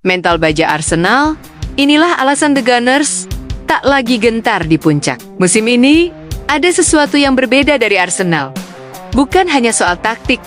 mental baja Arsenal, inilah alasan The Gunners tak lagi gentar di puncak. Musim ini, ada sesuatu yang berbeda dari Arsenal. Bukan hanya soal taktik,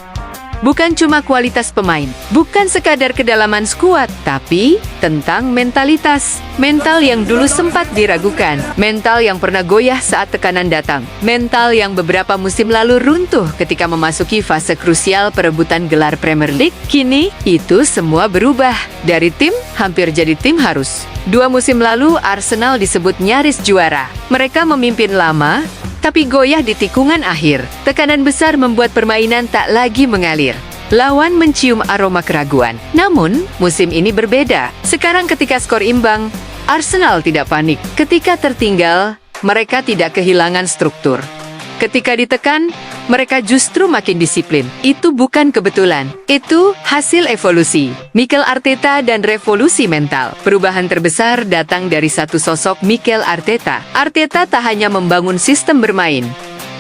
bukan cuma kualitas pemain, bukan sekadar kedalaman skuad, tapi tentang mentalitas. Mental yang dulu sempat diragukan, mental yang pernah goyah saat tekanan datang, mental yang beberapa musim lalu runtuh ketika memasuki fase krusial perebutan gelar Premier League. Kini, itu semua berubah. Dari tim, hampir jadi tim harus. 2 musim lalu, Arsenal disebut nyaris juara. Mereka memimpin lama, tapi goyah di tikungan akhir. Tekanan besar membuat permainan tak lagi mengalir. Lawan mencium aroma keraguan. Namun, musim ini berbeda. Sekarang ketika skor imbang, Arsenal tidak panik. Ketika tertinggal, mereka tidak kehilangan struktur. Ketika ditekan, mereka justru makin disiplin. Itu bukan kebetulan. Itu hasil evolusi Mikel Arteta dan revolusi mental. Perubahan terbesar datang dari satu sosok, Mikel Arteta. Arteta tak hanya membangun sistem bermain.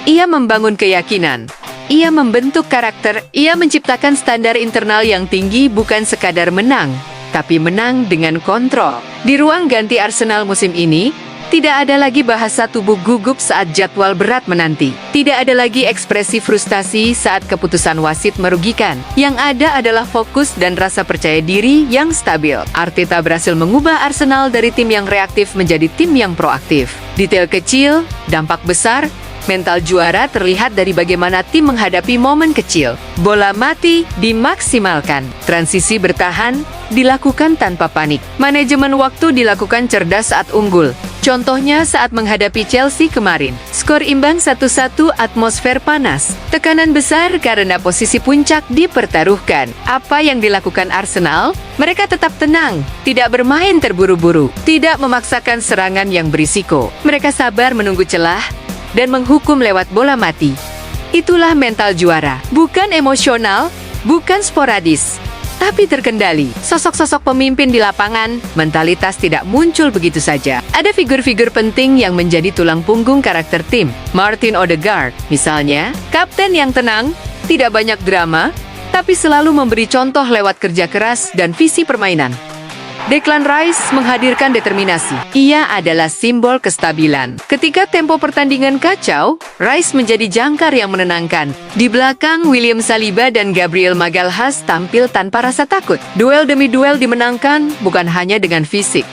Ia membangun keyakinan. Ia membentuk karakter. Ia menciptakan standar internal yang tinggi, bukan sekadar menang, tapi menang dengan kontrol. Di ruang ganti Arsenal musim ini, tidak ada lagi bahasa tubuh gugup saat jadwal berat menanti. Tidak ada lagi ekspresi frustasi saat keputusan wasit merugikan. Yang ada adalah fokus dan rasa percaya diri yang stabil. Arteta berhasil mengubah Arsenal dari tim yang reaktif menjadi tim yang proaktif. Detail kecil, dampak besar. Mental juara terlihat dari bagaimana tim menghadapi momen kecil. Bola mati dimaksimalkan. Transisi bertahan dilakukan tanpa panik. Manajemen waktu dilakukan cerdas saat unggul. Contohnya saat menghadapi Chelsea kemarin. Skor imbang 1-1, atmosfer panas. Tekanan besar karena posisi puncak dipertaruhkan. Apa yang dilakukan Arsenal? Mereka tetap tenang, tidak bermain terburu-buru, tidak memaksakan serangan yang berisiko. Mereka sabar menunggu celah dan menghukum lewat bola mati. Itulah mental juara. Bukan emosional, bukan sporadis, tapi terkendali. Sosok-sosok pemimpin di lapangan, mentalitas tidak muncul begitu saja. Ada figur-figur penting yang menjadi tulang punggung karakter tim. Martin Odegaard, misalnya, kapten yang tenang, tidak banyak drama, tapi selalu memberi contoh lewat kerja keras dan visi permainan. Declan Rice menghadirkan determinasi. Ia adalah simbol kestabilan. Ketika tempo pertandingan kacau, Rice menjadi jangkar yang menenangkan. Di belakang, William Saliba dan Gabriel Magalhaes tampil tanpa rasa takut. Duel demi duel dimenangkan bukan hanya dengan fisik,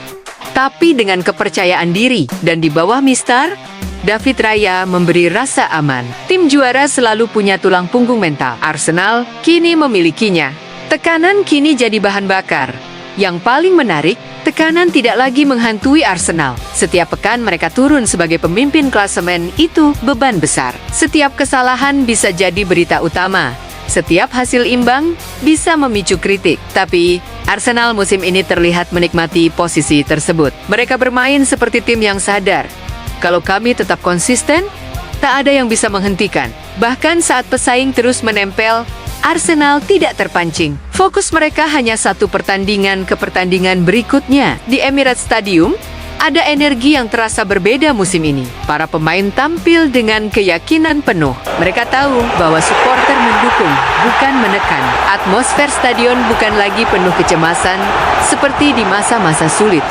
tapi dengan kepercayaan diri. Dan di bawah Mister David Raya memberi rasa aman. Tim juara selalu punya tulang punggung mental. Arsenal kini memilikinya. Tekanan kini jadi bahan bakar. Yang paling menarik, tekanan tidak lagi menghantui Arsenal. Setiap pekan mereka turun sebagai pemimpin klasemen, itu beban besar. Setiap kesalahan bisa jadi berita utama. Setiap hasil imbang bisa memicu kritik. Tapi, Arsenal musim ini terlihat menikmati posisi tersebut. Mereka bermain seperti tim yang sadar. Kalau kami tetap konsisten, tak ada yang bisa menghentikan. Bahkan saat pesaing terus menempel, Arsenal tidak terpancing. Fokus mereka hanya satu pertandingan ke pertandingan berikutnya. Di Emirates Stadium, ada energi yang terasa berbeda musim ini. Para pemain tampil dengan keyakinan penuh. Mereka tahu bahwa supporter mendukung, bukan menekan. Atmosfer stadion bukan lagi penuh kecemasan seperti di masa-masa sulit,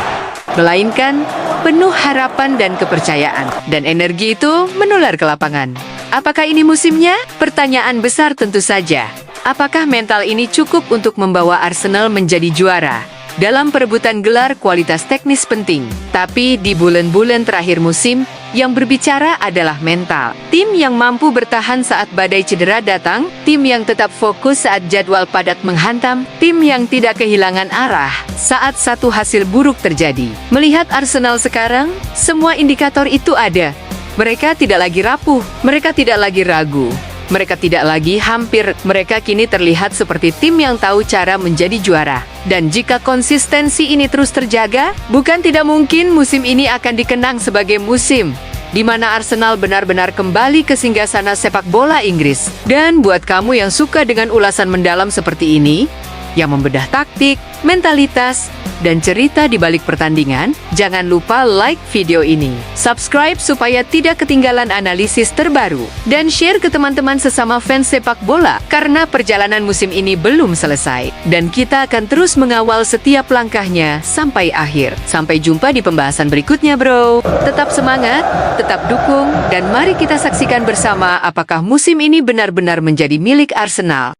melainkan penuh harapan dan kepercayaan. Dan energi itu menular ke lapangan. Apakah ini musimnya? Pertanyaan besar tentu saja. Apakah mental ini cukup untuk membawa Arsenal menjadi juara? Dalam perebutan gelar, kualitas teknis penting. Tapi di bulan-bulan terakhir musim, yang berbicara adalah mental. Tim yang mampu bertahan saat badai cedera datang, tim yang tetap fokus saat jadwal padat menghantam, tim yang tidak kehilangan arah saat satu hasil buruk terjadi. Melihat Arsenal sekarang, semua indikator itu ada. Mereka tidak lagi rapuh, mereka tidak lagi ragu. Mereka tidak lagi hampir, mereka kini terlihat seperti tim yang tahu cara menjadi juara. Dan jika konsistensi ini terus terjaga, bukan tidak mungkin musim ini akan dikenang sebagai musim di mana Arsenal benar-benar kembali ke singgasana sepak bola Inggris. Dan buat kamu yang suka dengan ulasan mendalam seperti ini, yang membedah taktik, mentalitas, dan cerita di balik pertandingan. Jangan lupa like video ini, subscribe supaya tidak ketinggalan analisis terbaru, dan share ke teman-teman sesama fans sepak bola karena perjalanan musim ini belum selesai dan kita akan terus mengawal setiap langkahnya sampai akhir. Sampai jumpa di pembahasan berikutnya, bro. Tetap semangat, tetap dukung, dan mari kita saksikan bersama apakah musim ini benar-benar menjadi milik Arsenal.